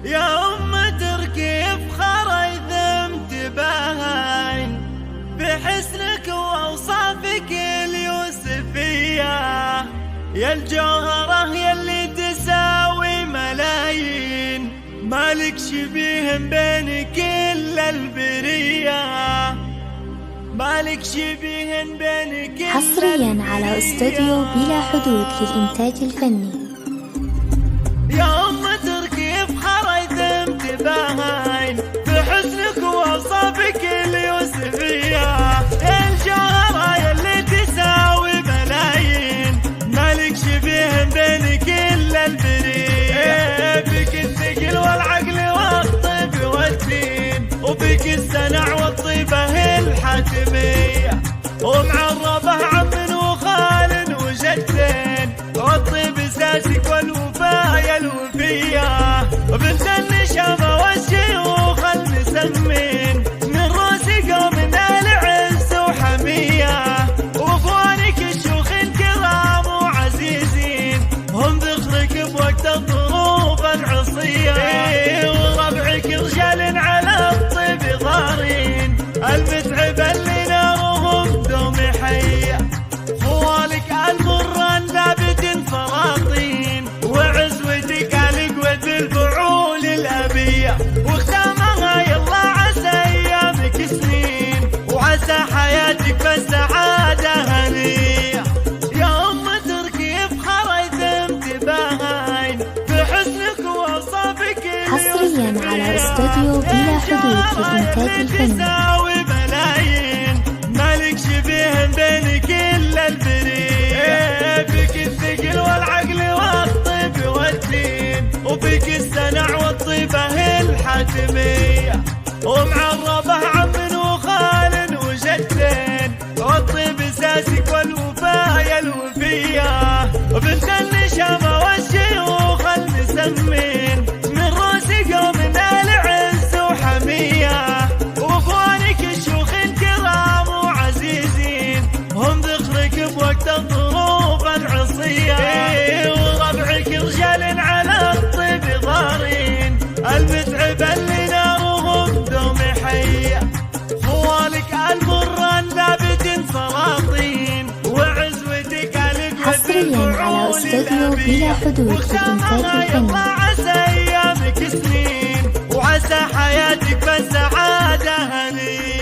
يا أم تركي بخرى ذمت باهين بحسنك وأوصافك اليوسفية، يا الجوهرة يلي تساوي ملايين، مالك شبيه بين كل البرية، مالك شبيه بين كل حصريا على استوديو بلا حدود للإنتاج الفني. يا أم تركي بخرى ذمت باهين بحسنك وأوصافك اليوسفية، الجوهرة يلي تساوي ملايين، مالك شبيه بين كل البرية، بك الثقل والعقل والطيب والدين، وبك السنع والطيبة الحاتمية، ومعربة عم وخال وجدين، والطيب اساسك والوفاء الوفية، وبنت النشامة والشيوخ المسمين، من راس قوم العز وحمية، واخوانك الشيوخ الكرام وعزيزين، هم ذخرك بوقت الظروف العصية، وربعك رجال على الطيب ضارين، المتعب اللي نارهم دوم حية، خوالك المران ثابت فراطين، وعزوتك القوة بالفعول الأبية، وختامها يلا عسى أيامك سنين، وعسى حياتك بالسعادة هنية، يا أم تركي بخرى ذمت باهين بحسنك وأوصافك حصريا على استوديو بلا حدود للإنتاج الفني. تساوي ملايين، مالك شبيه بين كل البرية، بك الثقل والعقل والطيب والدين، وبك السنع والطيبة الحاتمية، ومعربة عم وخال وجدين، والطيب اساسك والوفاء الوفية، وبنت النشامة والشيوخ المسمين، من راس قوم العز وحمية، واخوانك الشيوخ الكرام وعزيزين، هم ذخرك بوقت الظروف العصية، وربعك رجال على الطيب ضارين، المتعب اللي نارهم دوم حية، خوالك المران ثابت فراطين، وعزوتك القوة حصريا على استوديو بلا حدود للإنتاج الفني. عسى أيامك سنين، وعسى حياتك بالسعادة هنية.